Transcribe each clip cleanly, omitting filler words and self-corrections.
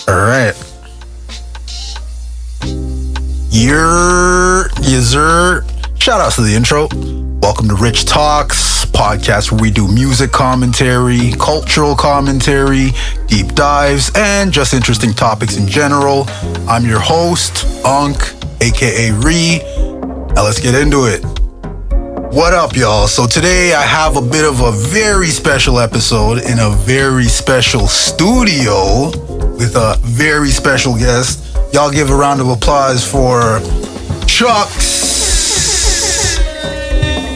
All right. Shout out to the intro. Welcome to Rich Talks, podcast where we do music commentary, cultural commentary, deep dives, and just interesting topics in general. I'm your host, Unk, aka Ree. Now let's get into it. What up, y'all? So today I have a bit of a very special episode in a very special studio with a very special guest. Y'all give a round of applause for Chucks.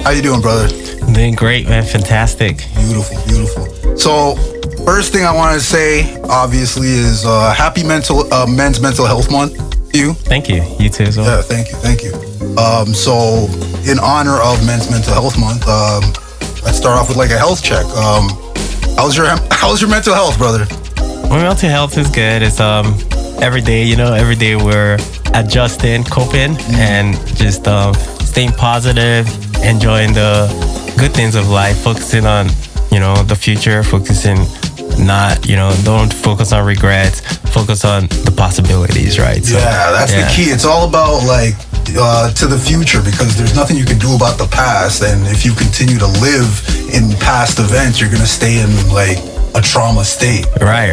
How you doing, brother? Doing great, man. Fantastic. Beautiful, beautiful. So, first thing I want to say, obviously, is happy Men's Mental Health Month to you. Thank you. You too as well. Yeah, thank you. So, in honor of Men's Mental Health Month, let's start off with like a health check. How's your mental health, brother? My mental health is good. It's every day we're adjusting, coping, and just staying positive, enjoying the good things of life, focusing on, the future, focusing don't focus on regrets, focus on the possibilities, right? So, that's the key. It's all about like to the future, because there's nothing you can do about the past, and if you continue to live in past events, you're gonna stay in like a trauma state. Right.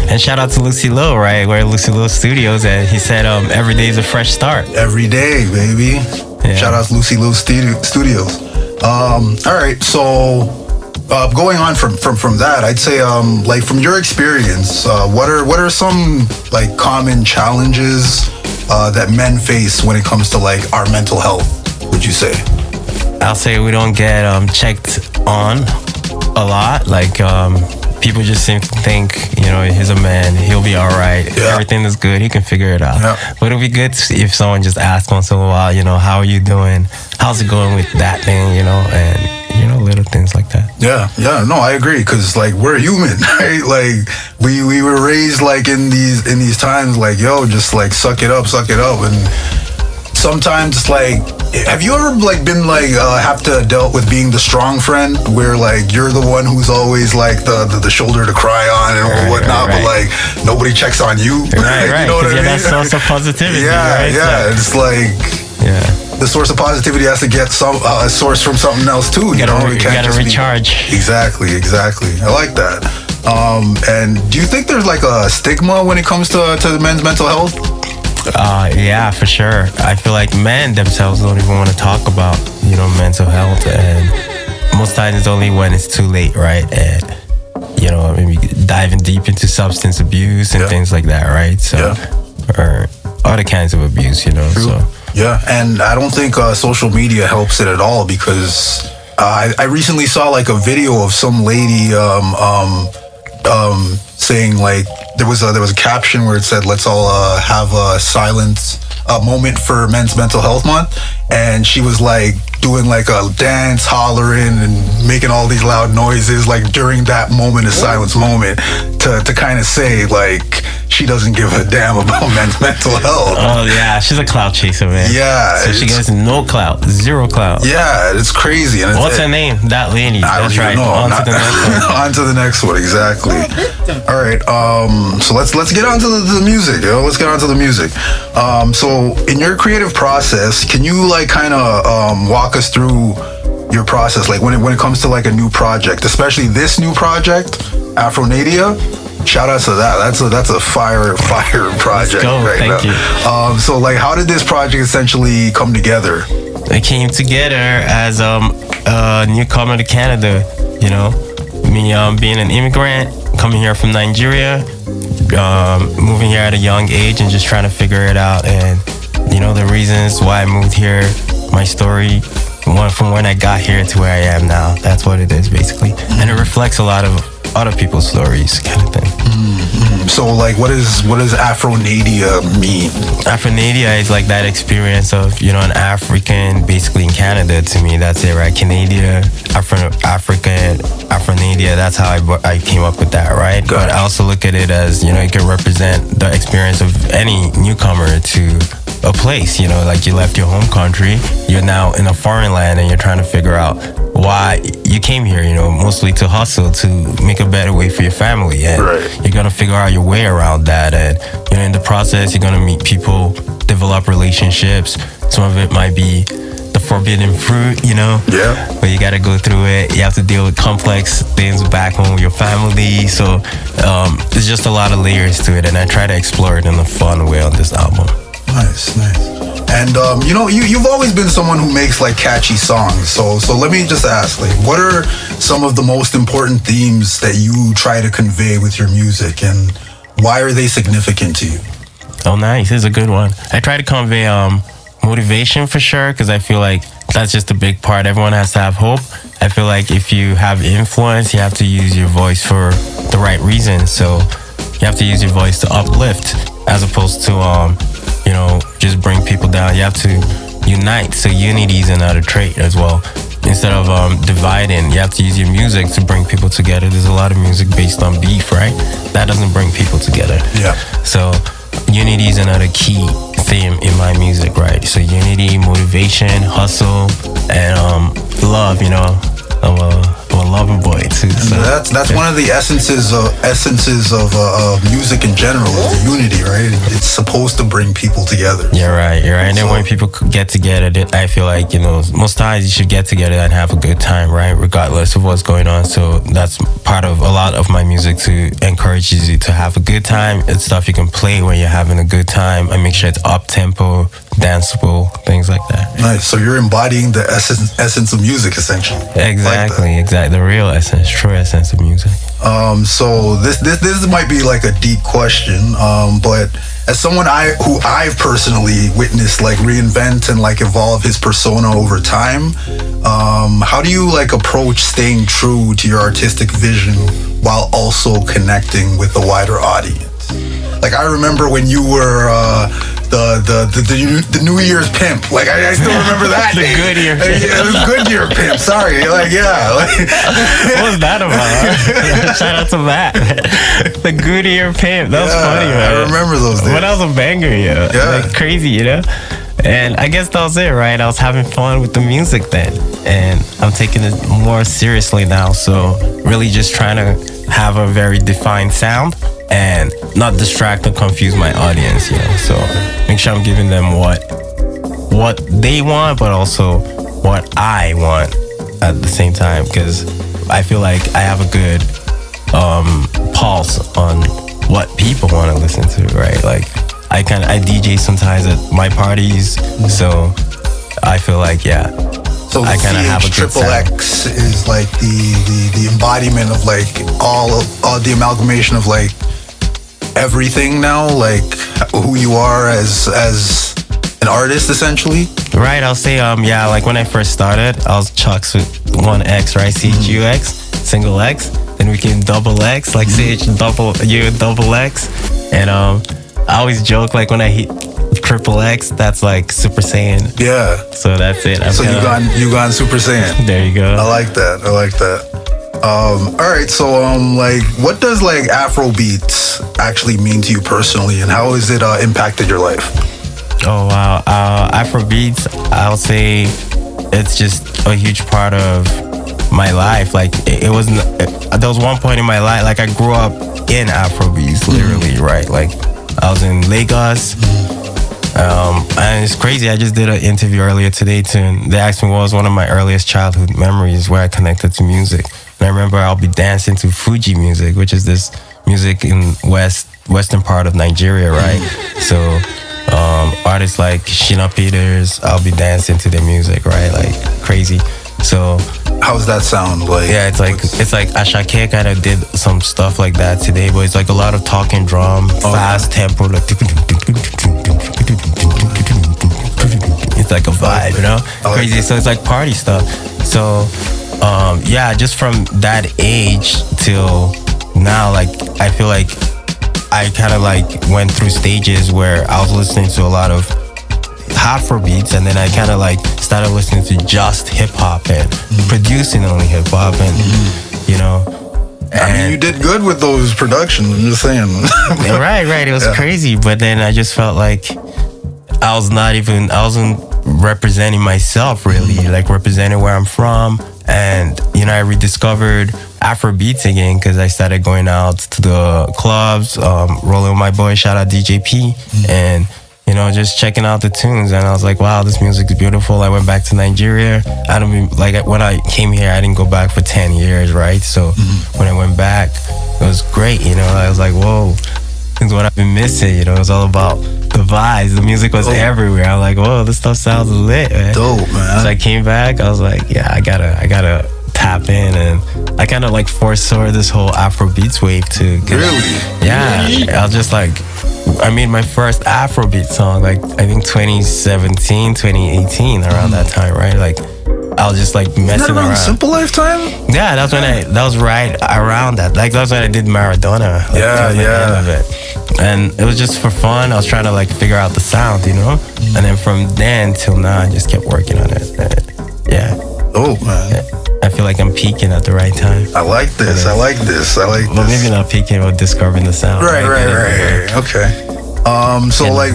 And shout out to Lucy Lowe, right? We're at Lucy Lowe Studios, and he said every day is a fresh start. Every day, baby. Yeah. Shout out to Lucy Lowe Studios. All right, so going on from that, I'd say like from your experience, what are some like common challenges that men face when it comes to like our mental health, would you say? I'll say we don't get checked on a lot. Like people just seem to think, he's a man, he'll be all right. Yeah. Everything is good, he can figure it out. Yeah. But it'll be good if someone just asks once in a while, how are you doing? How's it going with that thing, and little things like that. Yeah, no, I agree, because like we're human, right? Like we were raised like in these times, like just like suck it up, and sometimes like, have you ever like been like have to dealt with being the strong friend, where like you're the one who's always like the shoulder to cry on and whatnot, but like nobody checks on you, right? You know what I mean? That source of positivity. Yeah. It's like the source of positivity has to get a source from something else too. You gotta recharge. Exactly. I like that. And do you think there's like a stigma when it comes to men's mental health? Yeah, for sure. I feel like men themselves don't even want to talk about, mental health, and most times it's only when it's too late, right? And, maybe diving deep into substance abuse and things like that, right? So, or other kinds of abuse, True. So. Yeah, and I don't think social media helps it at all, because I recently saw like a video of some lady saying like there was a caption where it said, let's all have a silence moment for Men's Mental Health Month, and she was like doing like a dance, hollering and making all these loud noises like during that moment, a silence moment, to kind of say like she doesn't give a damn about men's mental health. Oh yeah, she's a clout chaser, man. Yeah, so she gets no clout, zero clout. Yeah, it's crazy. And what's her name? That lady. That's right. On to the next one. On to the next one, exactly. All right, so let's get on to the music, Let's get on to the music. So in your creative process, can you like kind of walk us through your process, like when it comes to like a new project, especially this new project, AfroNadia? Shout out to that. That's a fire project. Thank you. So like, how did this project essentially come together? It came together as a newcomer to Canada. Me being an immigrant, coming here from Nigeria, moving here at a young age and just trying to figure it out, and the reasons why I moved here, my story, from when I got here to where I am now. That's what it is basically, and it reflects a lot of other people's stories, kind of thing. Mm-hmm. So like, what does AfroNadia mean? AfroNadia is like that experience of an African basically in Canada. To me, that's it, right? Canada, African, AfroNadia. That's how I came up with that, right? But I also look at it as it can represent the experience of any newcomer to a place. Like you left your home country, you're now in a foreign land, and you're trying to figure out why you came here, you know, mostly to hustle, to make a better way for your family. And you're going to figure out your way around that. And, you know, in the process, you're going to meet people, develop relationships. Some of it might be the forbidden fruit, you know? Yeah. But you got to go through it. You have to deal with complex things back home with your family. So there's just a lot of layers to it. And I try to explore it in a fun way on this album. Nice. And you know, you've always been someone who makes like catchy songs. So let me just ask, like, what are some of the most important themes that you try to convey with your music, and why are they significant to you? Oh, nice. This is a good one. I try to convey motivation for sure, because I feel like that's just a big part. Everyone has to have hope. I feel like if you have influence, you have to use your voice for the right reasons. So you have to use your voice to uplift, as opposed to you know, just bring people down. You have to unite. So unity is another trait as well. Instead of dividing, you have to use your music to bring people together. There's a lot of music based on beef, right? That doesn't bring people together. Yeah. So unity is another key theme in my music, right? So unity, motivation, hustle, and love, you know. I'm a lover boy too. So that's one of the essences of music in general, is the unity, right? It's supposed to bring people together. You're right. And then when people get together, I feel like, you know, most times you should get together and have a good time, right? Regardless of what's going on. So that's part of a lot of my music, to encourage you to have a good time. It's stuff you can play when you're having a good time. I make sure it's up tempo, danceable, things like that. Nice. So you're embodying the essence of music, essentially. Exactly. The real essence, true essence of music. So this might be like a deep question, but as someone who I've personally witnessed like reinvent and like evolve his persona over time, how do you like approach staying true to your artistic vision while also connecting with a wider audience? Like, I remember when you were the New Year's pimp. Like, I still remember that. The Goodyear pimp. Yeah, it was Goodyear pimp. Sorry. Like, yeah. What was that about? Shout out to that. The Goodyear pimp. That was funny, man. I remember those days. When I was a banger, yeah. Like, crazy, you know? And I guess that was it, right? I was having fun with the music then. And I'm taking it more seriously now. So really just trying to have a very defined sound and not distract or confuse my audience, you know. So make sure I'm giving them what they want, but also what I want at the same time, because I feel like I have a good pulse on what people want to listen to, right? Like I DJ sometimes at my parties, so I feel like So I kind of have a good CHXXX is like the embodiment of like all the amalgamation of like everything now, like who you are as an artist, essentially. Right, I'll say like when I first started, I was Chucks with one X, right? CHUX, single X, then we became double X, like double X, and I always joke like when I hit CHXXX, that's like Super Saiyan. Yeah. So that's it. So you gone Super Saiyan. There you go. I like that. All right. So like, what does like Afro beats actually mean to you personally, and how has it impacted your life? Oh wow, Afro beats, I'll say it's just a huge part of my life. Like it wasn't. There was one point in my life, like I grew up in Afro beats, literally, right? Like I was in Lagos. And it's crazy. I just did an interview earlier today and they asked me what was one of my earliest childhood memories where I connected to music. And I remember I'll be dancing to Fuji music, which is this music in western part of Nigeria, right? So artists like Shina Peters, I'll be dancing to their music, right? Like crazy. So how's that sound like? Yeah, it's like Ashake kind of did some stuff like that today, but it's like a lot of talking drum, fast tempo, like it's like a vibe, you know? Crazy. So it's like party stuff. So just from that age till now, like I feel like I kind of like went through stages where I was listening to a lot of Afro beats, and then I kind of like started listening to just hip hop and producing only hip hop, and you know. I mean, you did good with those productions. I'm just saying. right. It was crazy, but then I just felt like I wasn't representing myself really, like representing where I'm from And, you know, I rediscovered Afro beats again because I started going out to the clubs, rolling with my boy, shout out DJP, and, you know, just checking out the tunes. And I was like, wow, this music is beautiful. I went back to Nigeria. When I came here, I didn't go back for 10 years, right? So when I went back, it was great, you know. I was like, whoa, this is what I've been missing, you know. It was all about the vibes. The music was everywhere. I was like, whoa, this stuff sounds lit, man. Dope, man. So I came back, I was like, yeah, I gotta tap in, and I kind of like foresaw this whole Afro beats wave too. Really? Yeah. I was just like, I made my first Afrobeat song, like, I think 2017, 2018, around that time, right? Like, I was just like messing around. Simple Lifetime? Yeah, that was right around that. Like, that's when I did Maradona. Like, yeah. The end of it. And it was just for fun. I was trying to like figure out the sound, you know? And then from then till now, I just kept working on it. Yeah. Oh, man. I feel like I'm peaking at the right time. I like this. Well, maybe not peaking, but discovering the sound. Right. Okay. So like,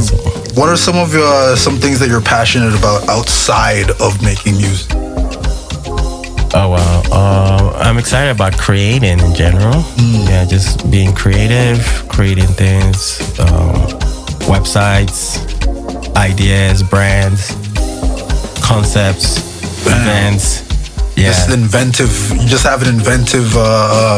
what are some of some things that you're passionate about outside of making music? Oh, wow. I'm excited about creating in general. Yeah, just being creative, creating things, websites, ideas, brands, concepts, events. Yeah. You just have an inventive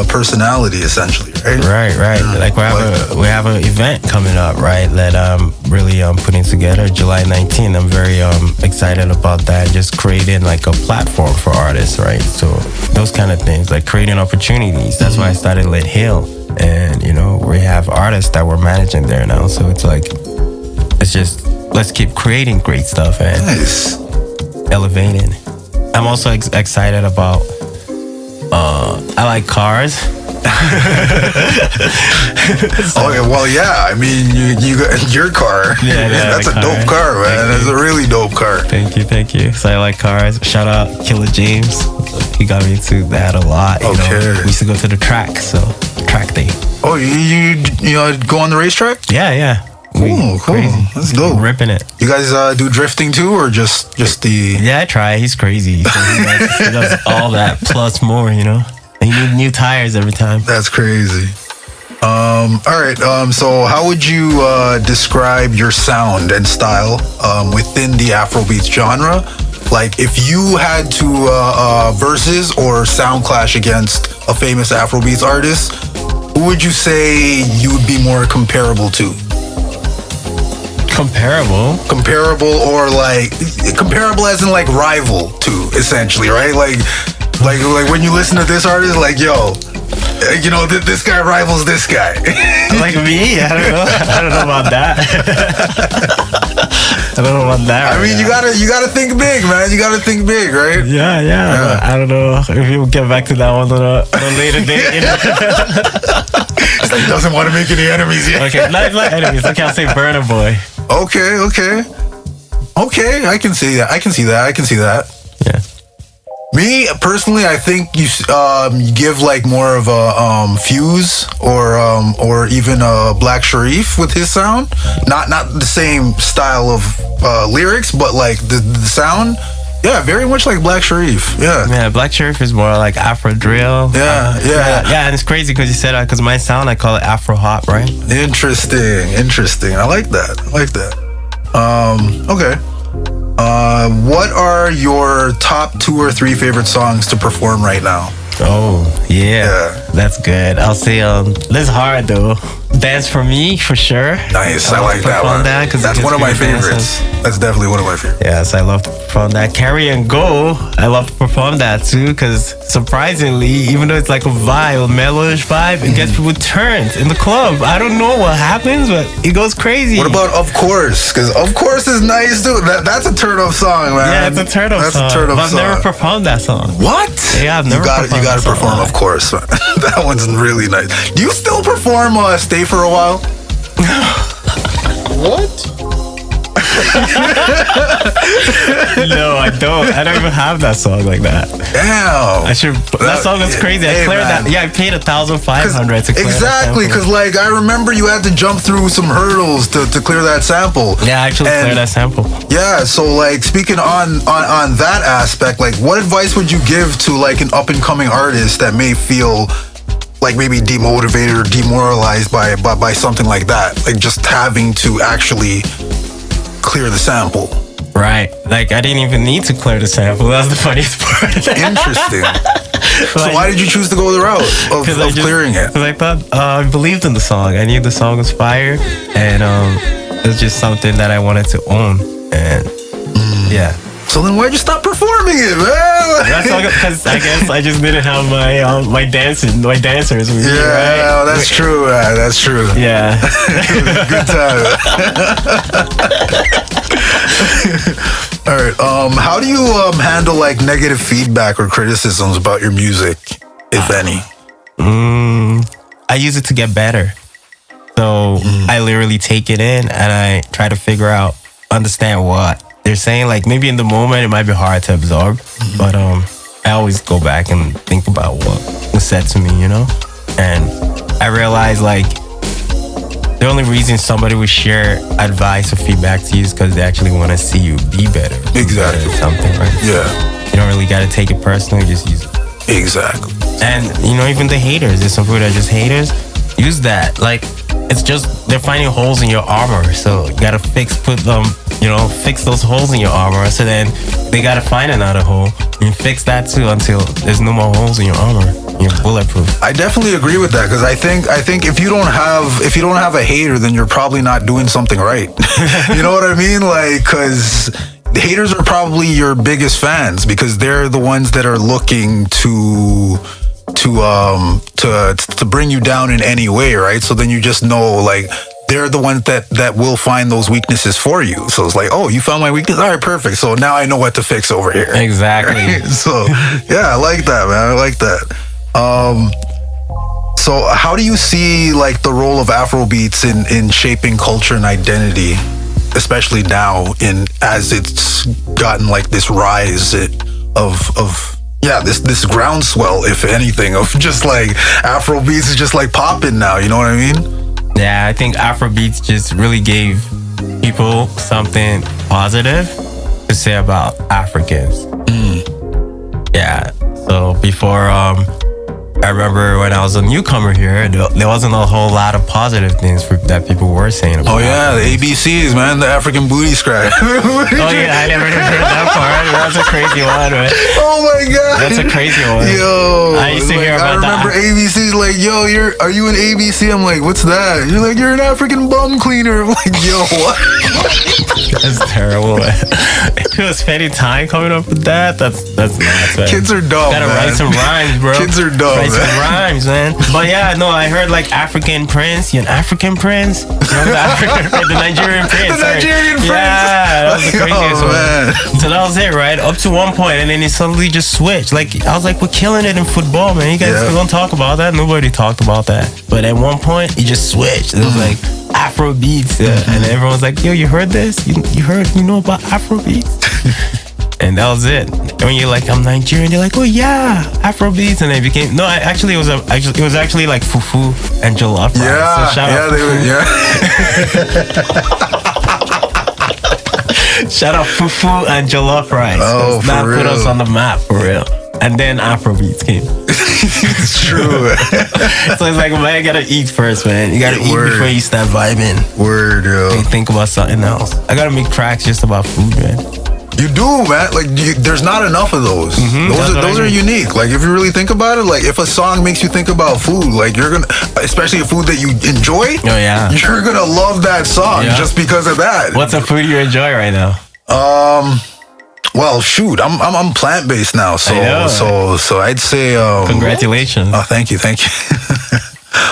personality, essentially, right? Right. Yeah. Like we have an event coming up, right? That I'm really putting together, July 19th. I'm very excited about that. Just creating like a platform for artists, right? So those kind of things, like creating opportunities. That's why I started Lit Hill, and you know, we have artists that we're managing there now. So it's like, it's just, let's keep creating great stuff and elevating. I'm also excited about, I like cars. Okay, well, yeah. I mean, you got your car. Yeah, that's a dope car, man. That's a really dope car. Thank you. So I like cars. Shout out Killer James. He got me into that a lot. You know, we used to go to the track, so track day. Oh, you go on the racetrack? Yeah. Cool. Crazy. That's dope. Ripping it. You guys do drifting too, or just the? Yeah, I try. He's crazy. So he does all that plus more, you know. And you need new tires every time. That's crazy. All right. So how would you describe your sound and style within the Afrobeats genre? Like, if you had to versus or sound clash against a famous Afrobeats artist, who would you say you would be more comparable to? Comparable, or like comparable as in like rival to, essentially, right? Like when you listen to this artist, like, yo, you know, this guy rivals this guy. Like me? I don't know about that. I mean, you gotta think big, man. You gotta think big, right? Yeah. I don't know if we'll get back to that one on a later date. You know? It's like he doesn't want to make any enemies yet. Okay, not enemies. Okay, I'll say Burner Boy. Okay. I can see that. Yeah. Me personally, I think you give like more of a Fuse or even a Black Sharif with his sound. Not the same style of lyrics, but like the sound. Yeah, very much like Black Sharif. Yeah, Black Sharif is more like Afro drill. Yeah. And it's crazy because you said that, because my sound, I call it Afro hop, right? Interesting. I like that. Okay. What are your top 2 or 3 favorite songs to perform right now? Oh, yeah. That's good. I'll say, this is hard though. Dance for Me, for sure. Nice, I like that one. That's one of my favorites. That's definitely one of my favorites. Yes, I love to perform that. Carry and Go, I love to perform that too, because surprisingly, even though it's like a vibe, a mellowish vibe, it gets people turned in the club. I don't know what happens, but it goes crazy. What about Of Course? Because Of Course is nice too. That's a turn-up song, man. Yeah, it's a turn-up song. I've never performed that song. What? Yeah, I've never performed that song. You gotta perform Of Course. That one's really nice. Do you still perform Stay for a While? What? No, I don't. I don't even have that song like that. Damn. I should. That song was crazy. I cleared that. Yeah, I paid 1,500 to clear exactly, because like I remember you had to jump through some hurdles to clear that sample. Yeah, I actually cleared that sample. Yeah, so like speaking on that aspect, like what advice would you give to like an up and coming artist that may feel like maybe demotivated or demoralized by something like that, like just having to actually clear the sample? Right. Like I didn't even need to clear the sample. That's the funniest part. Interesting. So why did you choose to go the route of clearing it? Because I thought I believed in the song. I knew the song was fire, and it was just something that I wanted to own. And yeah. So then why'd you stop performing it, man? That's because I guess I just didn't have my dancers with me, yeah, right? Yeah, that's true, man. That's true. Yeah. Good time. All right. How do you handle like negative feedback or criticisms about your music, if any? I use it to get better. So I literally take it in and I try to understand what they're saying. Like maybe in the moment it might be hard to absorb, but I always go back and think about what was said to me, you know? And I realize like the only reason somebody would share advice or feedback to you is because they actually want to see you be better. Exactly. Or something, right? Yeah. You don't really got to take it personally, just use it. Exactly. And you know, even the haters, there's some people that are just haters. Use that. Like it's just they're finding holes in your armor, so you gotta fix those holes in your armor. So then they gotta find another hole and fix that too until there's no more holes in your armor. You're bulletproof. I definitely agree with that because I think if you don't have a hater, then you're probably not doing something right. You know what I mean? Like, because the haters are probably your biggest fans because they're the ones that are looking to bring you down in any way, right? So then you just know like they're the ones that will find those weaknesses for you. So it's like, oh, you found my weakness? All right, perfect. So now I know what to fix over here. Exactly. Right? So yeah, I like that, man. I like that. So how do you see like the role of Afrobeats in shaping culture and identity, especially now as it's gotten like this rise of this groundswell, if anything, of just like Afrobeats is just like popping now, you know what I mean? Yeah, I think Afrobeats just really gave people something positive to say about Africans. Yeah, so before I remember when I was a newcomer here, there wasn't a whole lot of positive things that people were saying about the ABCs, man, the African booty scratch. Oh yeah, I never heard that part. That's a crazy one, man. Oh my god, that's a crazy one. Yo, I used to hear about that. I remember ABCs like, yo, are you an ABC? I'm like, what's that? You're like, you're an African bum cleaner. I'm like, yo, what? That's terrible. It was spending time coming up with that. That's nuts, man. Kids are dumb. Gotta write some rhymes, bro. Kids are dumb. Write some rhymes, man. But yeah, no, I heard like African Prince. You an African Prince? You know, the Nigerian Prince. The Nigerian Prince. Yeah, that was the craziest one. So that was it, right? Up to one point, and then it suddenly just switched. Like I was like, we're killing it in football, man. You guys don't talk about that. Nobody talked about that. But at one point, it just switched. It was like Afro beats, and everyone's like, yo, you heard this? You know about Afro beats? And that was it. And when you're like, I'm Nigerian, they're like, oh yeah, Afro beats, and they became it was actually like fufu and jollof rice. Yeah, so shout out shout out fufu and jollof rice. Oh, that for real. put us on the map for real. And then Afrobeats came. It's true. So it's like, man, you gotta eat first, man. You gotta eat before you start vibing. Word, yo. And think about something else. I gotta make tracks just about food, man. You do, man. Like, there's not enough of those. Those are unique. Like, if you really think about it, like, if a song makes you think about food, like, you're gonna, especially a food that you enjoy, you're gonna love that song just because of that. What's a food you enjoy right now? Well, shoot, I'm plant based now, so I'd say congratulations. Oh, thank you.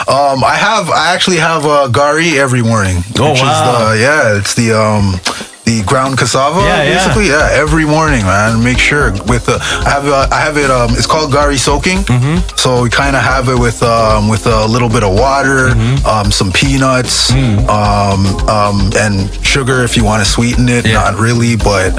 I actually have gari every morning. Oh, wow. It's the the ground cassava, basically. Yeah, every morning, man. Make sure with I have it. It's called gari soaking. So we kind of have it with a little bit of water, some peanuts, and sugar if you want to sweeten it. Not really, but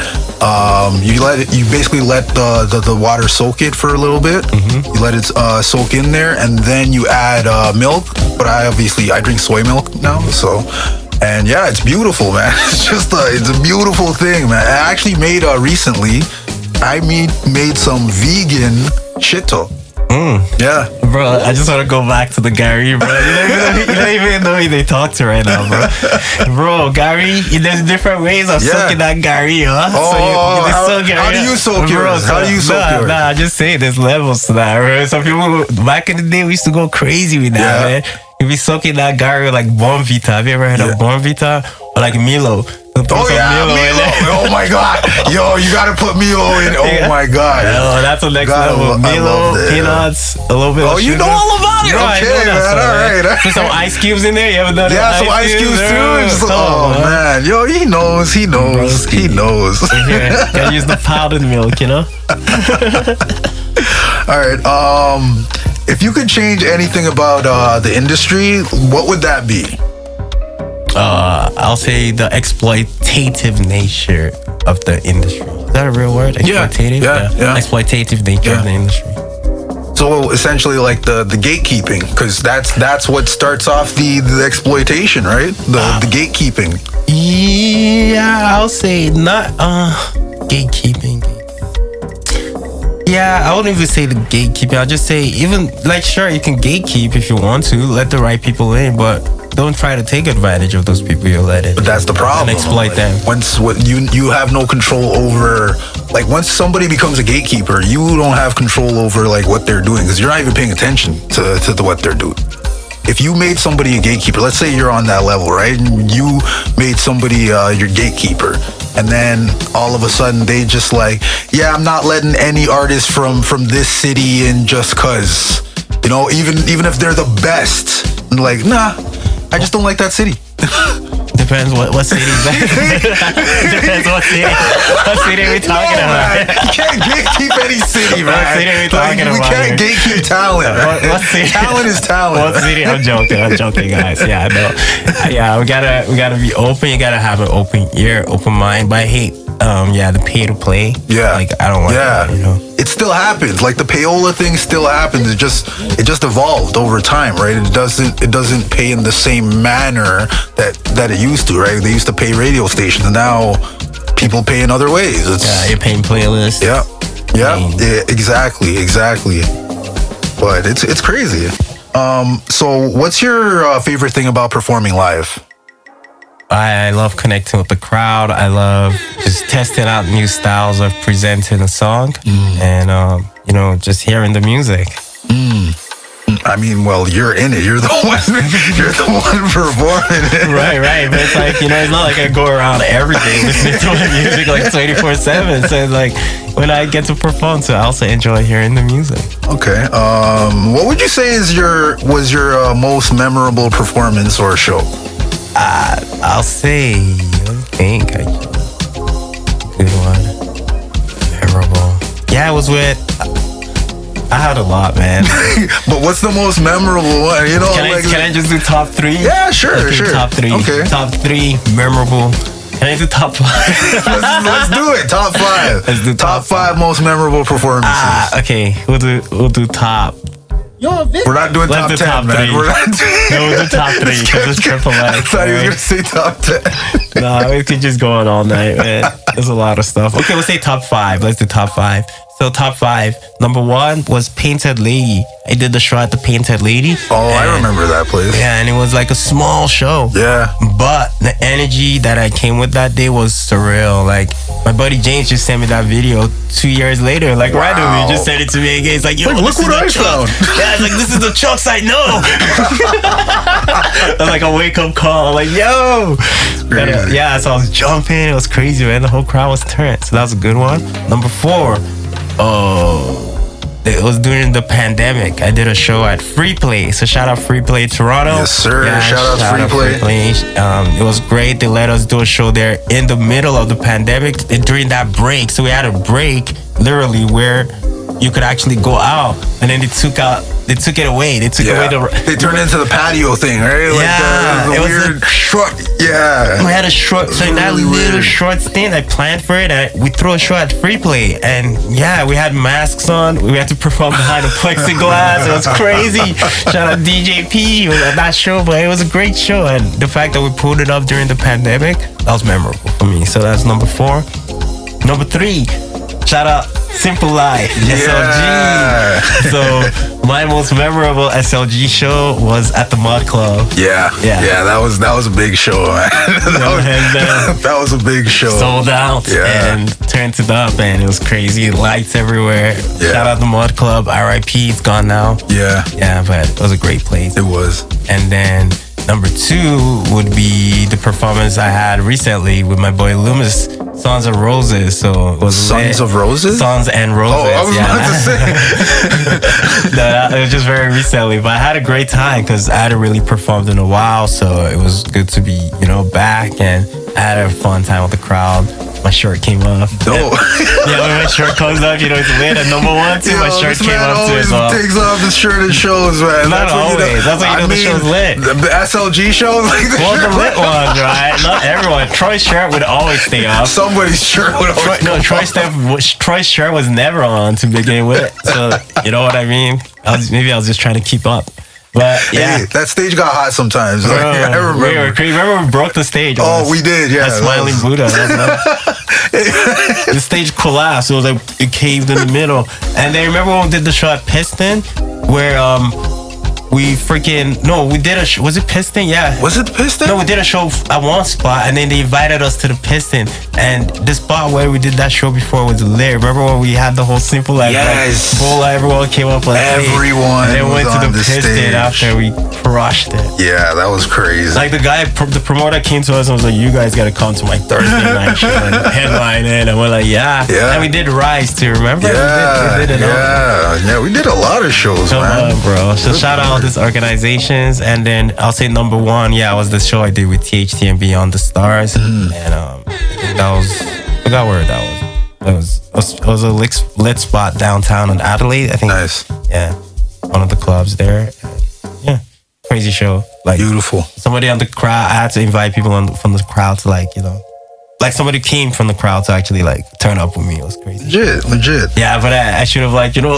you basically let the water soak it for a little bit. You let it soak in there, and then you add milk. But I drink soy milk now, so. And yeah, it's beautiful, man. It's a beautiful thing, man. I actually made recently. I made some vegan shito. Yeah, bro. I just want to go back to the Gary, bro. You don't even know who they talk to right now, bro. Gary, there's different ways of soaking that Gary, huh? How do you soak yours? How do you soak yours? Nah, I just say there's levels to that, right? Some people back in the day we used to go crazy with that, man. You'd be soaking that Gary with like Bonvita. Have you ever heard of Bonvita? Or like Milo? Milo. Oh my God. Yo, you gotta put Milo in. Oh my God. Yo, that's the next level. Milo, peanuts, a little bit of sugar. You know all about it. Okay, man. All right. Put some ice cubes in there. You ever done it? Yeah, some ice cubes too. Man. Yo, he knows. Gotta use the powdered milk, you know? All right. If you could change anything about the industry, what would that be? I'll say the exploitative nature of the industry. Is that a real word? Exploitative? Yeah. Exploitative nature of the industry. So essentially like the gatekeeping, because that's what starts off the exploitation, right? The gatekeeping. Yeah, I'll say not gatekeeping. Yeah, I wouldn't even say the gatekeeping. I'll just say even like sure you can gatekeep if you want to, let the right people in, but don't try to take advantage of those people you're letting. But that's the problem. And exploit them. Once you have no control over, like once somebody becomes a gatekeeper, you don't have control over like what they're doing because you're not even paying attention to what they're doing. If you made somebody a gatekeeper, let's say you're on that level, right? And you made somebody your gatekeeper, and then all of a sudden they just like, yeah, I'm not letting any artist from this city in just cause, you know, even if they're the best. And like, nah, I just don't like that city. Depends what city. Depends what city. What city are we talking about? Man. You can't gatekeep any city, man. What city are we talking about? We can't gatekeep talent. What city? Talent is talent. What city? I'm joking, guys. Yeah, no. Yeah, we gotta be open. You gotta have an open ear, open mind. But I hate, the pay to play. Yeah, like I don't want that. You know, it still happens. Like the payola thing still happens. It just evolved over time, right? It doesn't pay in the same manner that it used to, right? They used to pay radio stations, and now people pay in other ways. You're paying playlists. Yeah, exactly. But it's crazy. So what's your favorite thing about performing live? I love connecting with the crowd. I love just testing out new styles of presenting a song, and just hearing the music. I mean, well, you're in it. You're the one performing it. Right. But it's like, it's not like I go around every day listening to my music like 24/7. So it's like when I get to perform, so I also enjoy hearing the music. Okay. What would you say was your most memorable performance or show? I'll say, good one. Memorable. Yeah, it was with. I had a lot, man. But what's the most memorable one? Can I just do top 3? Yeah, sure. Top 3. Okay. Top 3 memorable. Can I do top 5? Let's do it. Top 5. Let's do top 5 most memorable performances. Okay. We'll do top. We're not doing top 10, top man. We're not we'll do top 3 because it's triple X. I thought you were gonna say top 10. No, we could just go on all night, man. There's a lot of stuff. Okay, let's say top 5. Let's do top 5. So top 5. Number 1 was Painted Lady. I did the show at the Painted Lady. Oh, I remember that place. Yeah, and it was like a small show. Yeah. But the energy that I came with that day was surreal. Like, my buddy James just sent me that video 2 years later. Like, randomly, he just sent it to me again. He's like, yo, look what I found. Yeah, it's like, this is the Chucks I know. That's like a wake-up call. Like, yo. Yeah, so I was jumping. It was crazy, man. The whole crowd was turned. So that was a good one. Number 4. it was during the pandemic. I did a show at Free Play. So shout out Free Play Toronto. Yes, sir. Shout out Free Play. It was great. They let us do a show there in the middle of the pandemic during that break. So we had a break literally where you could actually go out, and then they took it away. They took away they turned into the patio thing, right? Like the weird short. Yeah. We had a short, so that really little short stint, I planned for it, and we threw a show at Free Play, and we had masks on. We had to perform behind a plexiglass. It was crazy. Shout out DJP. He was at that show, but it was a great show, and the fact that we pulled it up during the pandemic, that was memorable for me. So that's number 4. Number 3, shout out Simple Life, SLG. So my most memorable SLG show was at the Mud Club. Yeah. That was a big show, man. that was a big show. Sold out and turned it up, and it was crazy. Lights everywhere. Yeah. Shout out the Mud Club. RIP. It's gone now. Yeah, but it was a great place. It was. And then number 2 would be the performance I had recently with my boy Loomis, Sons of Roses. So it was Sons of Roses? Sons and Roses. Oh, I was about to say. No, it was just very recently, but I had a great time because I hadn't really performed in a while, so it was good to be, back, and I had a fun time with the crowd. My shirt came off. Oh. When my shirt comes up, it's lit at number 1 too. My shirt came up too as well. Takes off his shirt and shows, man. Not always. That's when the show's lit. The SLG shows, like the the lit ones, right? Not everyone. Troy's shirt would always stay off. Somebody's shirt would always Troy's shirt was never on to begin with. So you know what I mean? I was just trying to keep up. But hey, that stage got hot sometimes. Bro, I remember. We were crazy. Remember we broke the stage? We did. Yeah, that Smiling Buddha. The stage collapsed. It was like it caved in the middle. And then remember when we did the show at Piston, where we did a show. Was it Piston? Yeah. Was it the Piston? No, we did a show at one spot, and then they invited us to the Piston. And the spot where we did that show before was lit. Remember when we had the whole Simple Life? Yes. Bowl, everyone came up like everyone. And then went to the Piston stage after we crushed it. Yeah, that was crazy. Like the promoter came to us and was like, "You guys gotta come to my Thursday night show and headline it." And we're like, "Yeah." And we did Rise too. Remember? Yeah. We did it all. We did a lot of shows, man. Bro. So shout out all these organizations, and then I'll say number 1, was the show I did with THT and Beyond the Stars, and that was, I forgot where that was. It was a lit spot downtown in Adelaide, I think. Nice. Yeah, one of the clubs there. Yeah, crazy show. Like beautiful. Somebody on the crowd. I had to invite people from the crowd to like somebody came from the crowd to actually turn up with me. It was crazy. Legit. Yeah, but I should have I'm joking.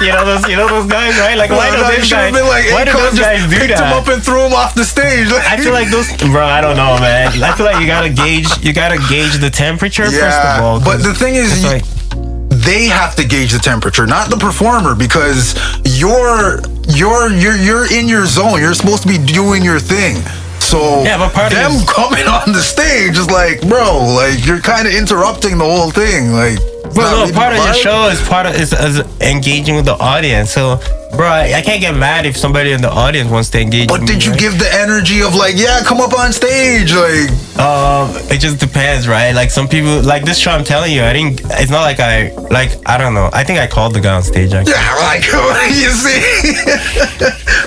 those guys, right? Like, why do those guys? Why do those guys do picked him up and threw him off the stage. I feel like those, bro. I don't know, man. I feel like you gotta gauge the temperature first of all. But the thing is, they have to gauge the temperature, not the performer, because you're in your zone. You're supposed to be doing your thing. So but part them of coming on the stage is like, bro, you're kind of interrupting the whole thing, part of your show is engaging with the audience. So, bro, I can't get mad if somebody in the audience wants to engage. But did you give the energy of come up on stage? It just depends, right? Like some people, like this show I'm telling you, it's not I don't know. I think I called the guy on stage. Actually. Yeah, you see,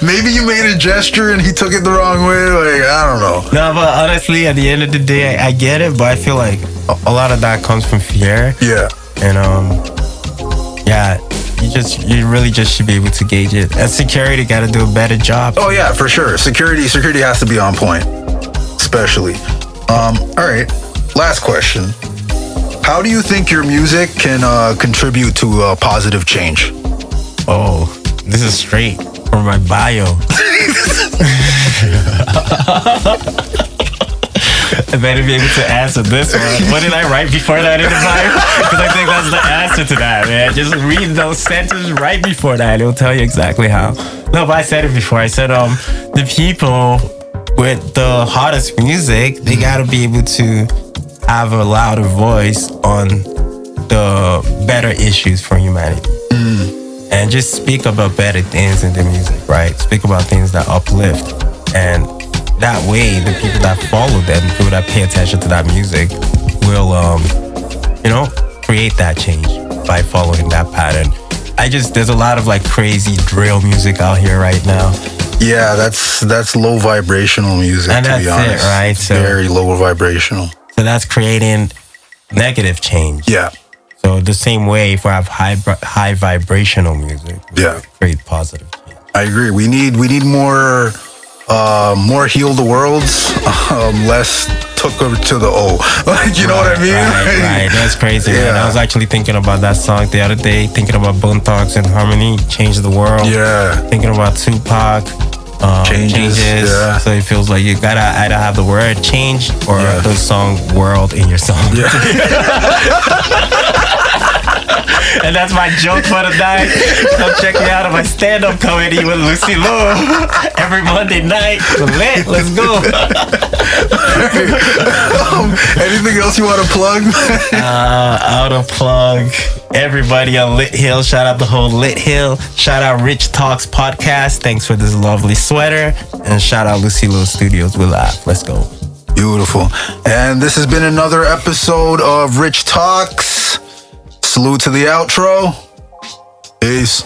maybe you made a gesture and he took it the wrong way. I don't know. No, but honestly, at the end of the day, I get it. But I feel like a lot of that comes from fear. Yeah. And you really just should be able to gauge it. And security got to do a better job. Oh yeah, for sure. Security has to be on point, especially. All right, last question. How do you think your music can contribute to a positive change? Oh, this is straight from my bio. I better be able to answer this one. What did I write before that in the bio? Because I think that's the answer to that, man. Just read those sentences right before that. It'll tell you exactly how. No, but I said it before. I said the people with the hottest music, they gotta be able to have a louder voice on the better issues for humanity. And just speak about better things in the music, right? Speak about things that uplift. And that way, the people that follow them, people that pay attention to that music will, create that change. by following that pattern. There's a lot of like crazy drill music out here right now. Yeah, that's low vibrational music, And to be that's honest. it, right? So, very low vibrational. so that's creating negative change. Yeah. So the same way, if we have high vibrational music, Yeah. create positive change. I agree. We need more heal the worlds, less took her to the O. Like, you know what I mean? Right. That's crazy, man. I was actually thinking about that song the other day, thinking about Bone Thugs and Harmony, Change the World. Yeah. Thinking about Tupac, changes. Yeah. So it feels like you gotta either have the word change or the song world in your song. Yeah. And that's my joke for the night. Come check me out on my stand-up comedy with Lucy Lou every Monday night. We're lit. Let's go. Anything else you want to plug? Out of plug everybody on Lit Hill. Shout out the whole Lit Hill. Shout out Rich Talks Podcast. Thanks for this lovely sweater. And shout out Lucy Lou Studios. We laugh. Let's go. Beautiful. And this has been another episode of Rich Talks. Salute to the outro. Peace.